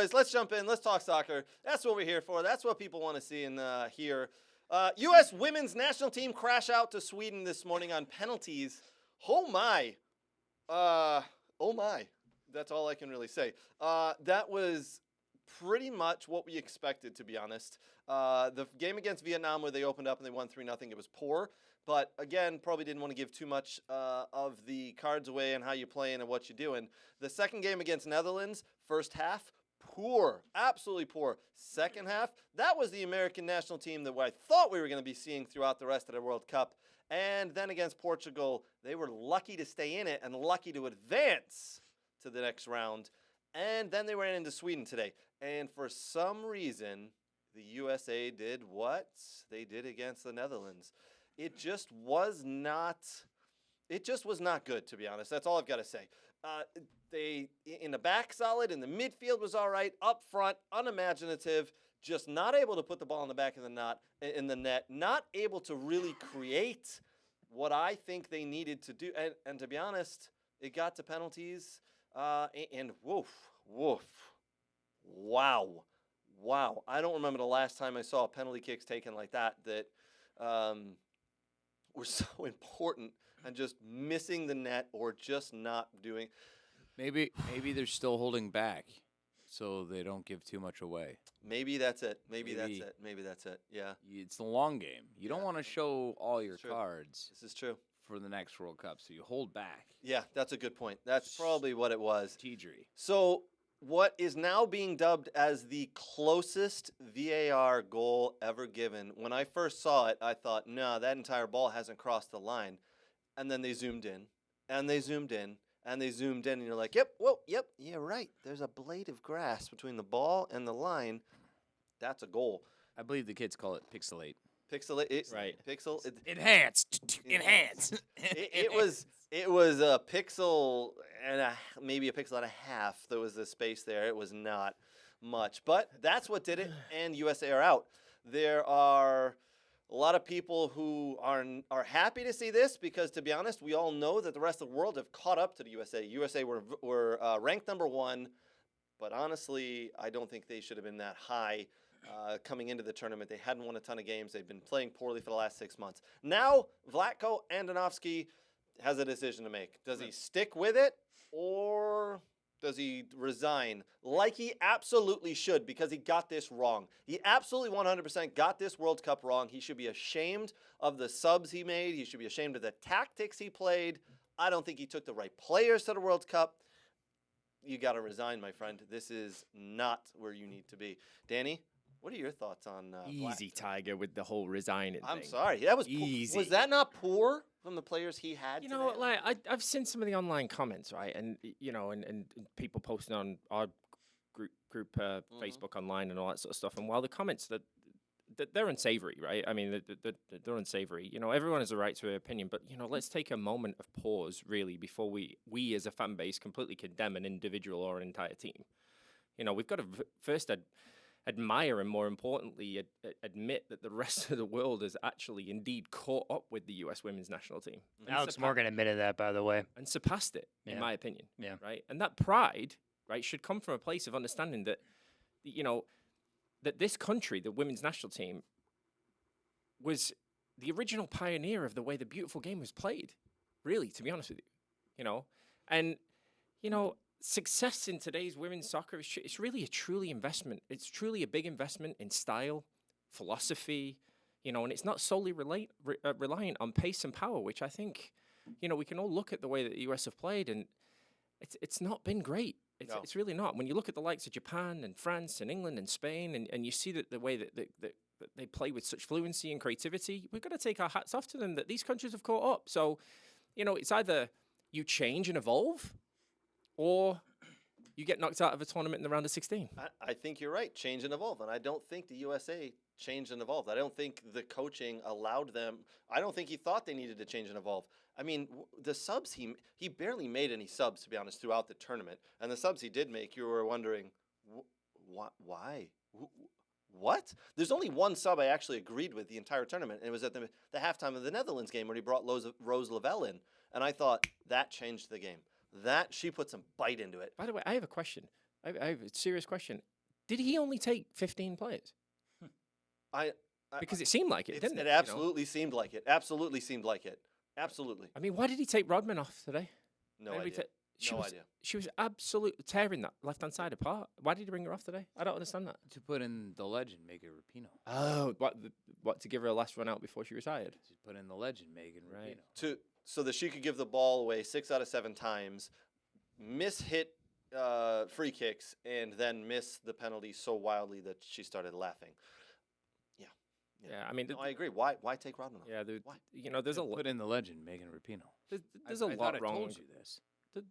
boys, let's jump in. Let's talk soccer. That's what we're here for. That's what people want to see and hear. U.S. women's national team crash out to Sweden this morning on penalties. Oh, my. Oh, my. That's all I can really say. That was pretty much what we expected, to be honest. The game against Vietnam where they opened up and they won 3-0, it was poor. But, again, probably didn't want to give too much of the cards away and how you're playing and what you're doing. The second game against Netherlands, first half, poor. Absolutely poor. Second half, that was the American national team that I thought we were going to be seeing throughout the rest of the World Cup. And then against Portugal, they were lucky to stay in it and lucky to advance to the next round. And then they ran into Sweden today. And for some reason, the USA did what they did against the Netherlands. It just was not good, to be honest. That's all I've got to say. They, in the back, solid. In the midfield was all right. Up front, unimaginative. Just not able to put the ball in the back of the net. Not able to really create what I think they needed to do. And to be honest, it got to penalties. And woof. Wow. I don't remember the last time I saw penalty kicks taken like that were so important and just missing the net or just not doing. Maybe they're still holding back so they don't give too much away. Maybe that's it. Maybe that's it. Yeah. It's the long game. You don't want to show all your cards. This is true. For the next World Cup, so you hold back. Yeah, that's a good point. That's probably what it was. Strategy. So what is now being dubbed as the closest VAR goal ever given. When I first saw it, I thought, no, that entire ball hasn't crossed the line. And then they zoomed in, and they zoomed in, and they zoomed in, and you're like, yep, yeah, right. There's a blade of grass between the ball and the line. That's a goal. I believe the kids call it pixelate. Right. Enhance. It was a pixel and maybe a pixel and a half. There was a space there. It was not much, but that's what did it. And USA are out. There are a lot of people who are happy to see this because, to be honest, we all know that the rest of the world have caught up to the USA. USA were ranked number 1, but honestly, I don't think they should have been that high. Coming into the tournament, they hadn't won a ton of games. They've been playing poorly for the last 6 months. Now, Vlatko Andonovski has a decision to make. Does he stick with it, or does he resign? Like he absolutely should, because he got this wrong. He absolutely 100% got this World Cup wrong. He should be ashamed of the subs he made. He should be ashamed of the tactics he played. I don't think he took the right players to the World Cup. You got to resign, my friend. This is not where you need to be. Danny? What are your thoughts on easy Tiger with the whole resigning I'm thing? sorry. That was easy. Was that not poor from the players he had? You know, like I've seen some of the online comments, right? And you know, and people posting on our group Facebook online and all that sort of stuff. And while the comments that they're unsavory, right? I mean, they're unsavory. You know, everyone has a right to their opinion, but you know, let's take a moment of pause, really, before we as a fan base completely condemn an individual or an entire team. You know, we've got to first admire and, more importantly, admit that the rest of the world has actually indeed caught up with the U.S. women's national team. Alex Morgan admitted that, by the way. And surpassed it, in my opinion. Yeah. Right? And that pride, right, should come from a place of understanding that, you know, that this country, the women's national team, was the original pioneer of the way the beautiful game was played, really, to be honest with you. You know? And, you know, success in today's women's soccer is it's really a truly investment. It's truly a big investment in style, philosophy, you know, and it's not solely reliant on pace and power, which I think, you know, we can all look at the way that the US have played, and it's not been great. It's really not. When you look at the likes of Japan and France and England and Spain, and you see that the way that they play with such fluency and creativity, we've got to take our hats off to them that these countries have caught up. So, you know, it's either you change and evolve, or you get knocked out of a tournament in the round of 16. I think you're right. Change and evolve. And I don't think the USA changed and evolved. I don't think the coaching allowed them. I don't think he thought they needed to change and evolve. I mean, the subs, he barely made any subs, to be honest, throughout the tournament. And the subs he did make, you were wondering, why? What? There's only one sub I actually agreed with the entire tournament, and it was at the halftime of the Netherlands game where he brought Rose Lavelle in. And I thought, that changed the game. That she put some bite into it. By the way, I have a question. I have a serious question. Did he only take 15 players? I Because it seemed like it, didn't it? It you know? absolutely seemed like it. Absolutely seemed like it. Absolutely. I mean, why did he take Rodman off today? No Why did he idea. ta- She No was, idea. She was absolutely tearing that left-hand side apart. Why did he bring her off today? I don't understand that. To put in the legend, Megan Rapinoe. Oh, what to give her a last run out before she retired? To put in the legend, Megan Right. Rapinoe. So that she could give the ball away 6 out of 7 times, miss hit free kicks, and then miss the penalty so wildly that she started laughing. Yeah, I mean, No, I agree. Why take Rodman off? yeah, Why? you know, there's a To put in the legend, Megan Rapinoe. there's I a lot thought I wrong. told you this.